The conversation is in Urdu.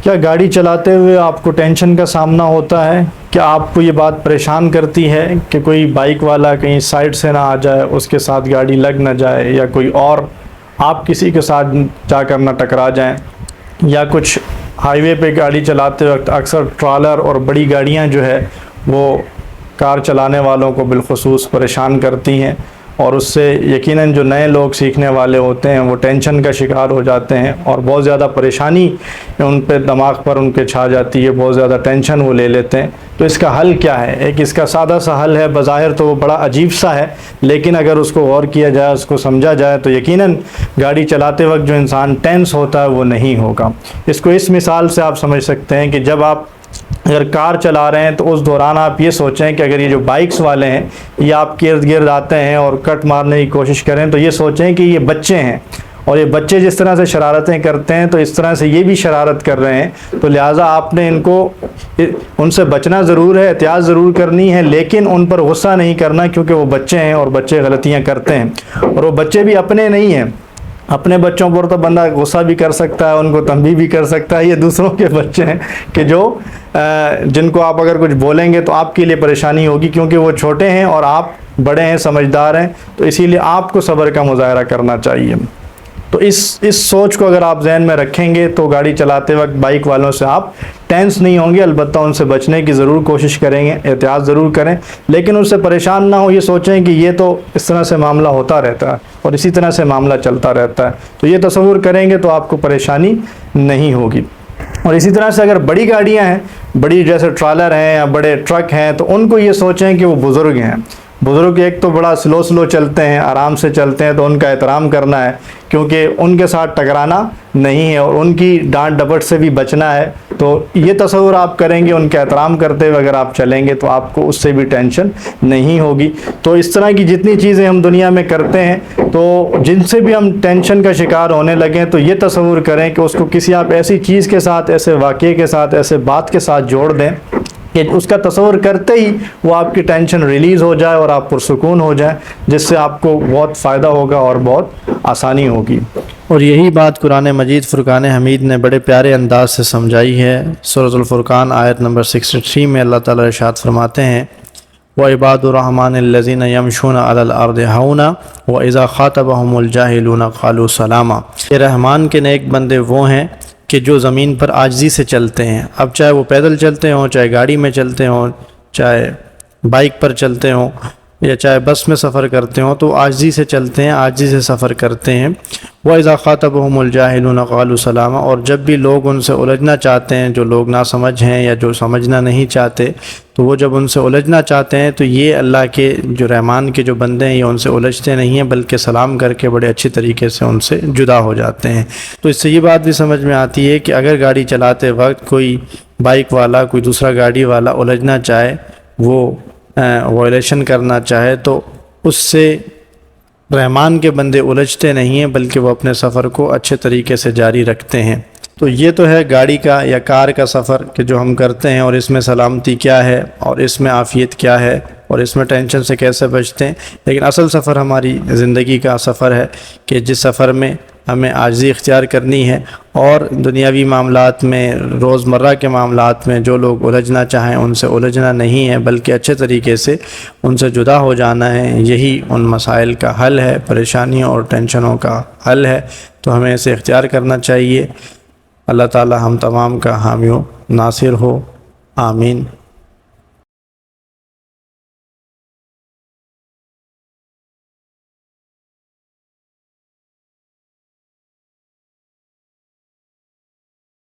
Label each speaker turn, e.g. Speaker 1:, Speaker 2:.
Speaker 1: کیا گاڑی چلاتے ہوئے آپ کو ٹینشن کا سامنا ہوتا ہے؟ کیا آپ کو یہ بات پریشان کرتی ہے کہ کوئی بائک والا کہیں سائڈ سے نہ آ جائے، اس کے ساتھ گاڑی لگ نہ جائے، یا کوئی اور آپ کسی کے ساتھ جا کر نہ ٹکرا جائیں؟ یا کچھ ہائی وے پہ گاڑی چلاتے وقت اکثر ٹرالر اور بڑی گاڑیاں جو ہے وہ کار چلانے والوں کو بالخصوص پریشان کرتی ہیں، اور اس سے یقیناً جو نئے لوگ سیکھنے والے ہوتے ہیں وہ ٹینشن کا شکار ہو جاتے ہیں، اور بہت زیادہ پریشانی ان پہ دماغ پر ان کے چھا جاتی ہے، بہت زیادہ ٹینشن وہ لے لیتے ہیں۔ تو اس کا حل کیا ہے؟ ایک اس کا سادہ سا حل ہے، بظاہر تو وہ بڑا عجیب سا ہے، لیکن اگر اس کو غور کیا جائے، اس کو سمجھا جائے، تو یقیناً گاڑی چلاتے وقت جو انسان ٹینس ہوتا ہے وہ نہیں ہوگا۔ اس کو اس مثال سے آپ سمجھ سکتے ہیں کہ جب آپ اگر کار چلا رہے ہیں تو اس دوران آپ یہ سوچیں کہ اگر یہ جو بائکس والے ہیں یہ آپ کے ارد گرد آتے ہیں اور کٹ مارنے کی کوشش کریں، تو یہ سوچیں کہ یہ بچے ہیں، اور یہ بچے جس طرح سے شرارتیں کرتے ہیں تو اس طرح سے یہ بھی شرارت کر رہے ہیں، تو لہٰذا آپ نے ان سے بچنا ضرور ہے، احتیاط ضرور کرنی ہے، لیکن ان پر غصہ نہیں کرنا، کیونکہ وہ بچے ہیں اور بچے غلطیاں کرتے ہیں، اور وہ بچے بھی اپنے نہیں ہیں۔ اپنے بچوں پر تو بندہ غصہ بھی کر سکتا ہے، ان کو تنبیہ بھی کر سکتا ہے، یہ دوسروں کے بچے ہیں کہ جن کو آپ اگر کچھ بولیں گے تو آپ کے لیے پریشانی ہوگی، کیونکہ وہ چھوٹے ہیں اور آپ بڑے ہیں، سمجھدار ہیں، تو اسی لیے آپ کو صبر کا مظاہرہ کرنا چاہیے۔ تو اس سوچ کو اگر آپ ذہن میں رکھیں گے تو گاڑی چلاتے وقت بائک والوں سے آپ ٹینس نہیں ہوں گے، البتہ ان سے بچنے کی ضرور کوشش کریں گے، احتیاط ضرور کریں، لیکن ان سے پریشان نہ ہو، یہ سوچیں کہ یہ تو اس طرح سے معاملہ ہوتا رہتا ہے اور اسی طرح سے معاملہ چلتا رہتا ہے، تو یہ تصور کریں گے تو آپ کو پریشانی نہیں ہوگی۔ اور اسی طرح سے اگر بڑی گاڑیاں ہیں، بڑی جیسے ٹرالر ہیں یا بڑے ٹرک ہیں، تو ان کو یہ سوچیں کہ وہ بزرگ ہیں، بزرگ ایک تو بڑا سلو چلتے ہیں، آرام سے چلتے ہیں، تو ان کا احترام کرنا ہے، کیونکہ ان کے ساتھ ٹکرانا نہیں ہے اور ان کی ڈانٹ ڈپٹ سے بھی بچنا ہے۔ تو یہ تصور آپ کریں گے، ان کا احترام کرتے ہوئے اگر آپ چلیں گے تو آپ کو اس سے بھی ٹینشن نہیں ہوگی۔ تو اس طرح کی جتنی چیزیں ہم دنیا میں کرتے ہیں، تو جن سے بھی ہم ٹینشن کا شکار ہونے لگیں، تو یہ تصور کریں کہ اس کو کسی آپ ایسی چیز کے ساتھ، ایسے واقعے کے ساتھ، ایسے بات کے ساتھ جوڑ دیں کہ اس کا تصور کرتے ہی وہ آپ کی ٹینشن ریلیز ہو جائے اور آپ پرسکون ہو جائیں، جس سے آپ کو بہت فائدہ ہوگا اور بہت آسانی ہوگی۔ اور یہی بات قرآن مجید فرقان حمید نے بڑے پیارے انداز سے سمجھائی ہے۔ سورۃ الفرقان آیت نمبر 63 میں اللہ تعالیٰ ارشاد فرماتے ہیں، وَعِبَادُ الرَّحْمَنِ الَّذِينَ يَمْشُونَ عَلَى الْأَرْضِ هَوْنًا وَإِذَا خَاطَبَهُمُ الْجَاهِلُونَ قَالُوا سَلَامًا۔ یہ رحمان کے نیک بندے وہ ہیں کہ جو زمین پر عاجزی سے چلتے ہیں، اب چاہے وہ پیدل چلتے ہوں، چاہے گاڑی میں چلتے ہوں، چاہے بائک پر چلتے ہوں، یا چاہے بس میں سفر کرتے ہوں، تو عاجزی سے چلتے ہیں، عاجزی سے سفر کرتے ہیں۔ وَإِذَا خَاطَبَهُمُ الْجَاهِلُونَ قَالُوا سَلَامًا، اور جب بھی لوگ ان سے الجھنا چاہتے ہیں، جو لوگ ناسمجھ ہیں یا جو سمجھنا نہیں چاہتے، تو وہ جب ان سے الجھنا چاہتے ہیں تو یہ اللہ کے جو رحمان کے جو بندے ہیں، یہ ان سے الجھتے نہیں ہیں، بلکہ سلام کر کے بڑے اچھی طریقے سے ان سے جدا ہو جاتے ہیں۔ تو اس سے یہ بات بھی سمجھ میں آتی ہے کہ اگر گاڑی چلاتے وقت کوئی بائک والا، کوئی دوسرا گاڑی والا الجھنا چاہے، وہ وائلیشن کرنا چاہے، تو اس سے رحمان کے بندے الجھتے نہیں ہیں، بلکہ وہ اپنے سفر کو اچھے طریقے سے جاری رکھتے ہیں۔ تو یہ تو ہے گاڑی کا یا کار کا سفر کہ جو ہم کرتے ہیں، اور اس میں سلامتی کیا ہے، اور اس میں عافیت کیا ہے، اور اس میں ٹینشن سے کیسے بچتے ہیں۔ لیکن اصل سفر ہماری زندگی کا سفر ہے کہ جس سفر میں ہمیں عاجزی اختیار کرنی ہے، اور دنیاوی معاملات میں، روزمرہ کے معاملات میں جو لوگ الجھنا چاہیں ان سے الجھنا نہیں ہے، بلکہ اچھے طریقے سے ان سے جدا ہو جانا ہے۔ یہی ان مسائل کا حل ہے، پریشانیوں اور ٹینشنوں کا حل ہے، تو ہمیں اسے اختیار کرنا چاہیے۔ اللہ تعالی ہم تمام کا حامی و ناصر ہو، آمین۔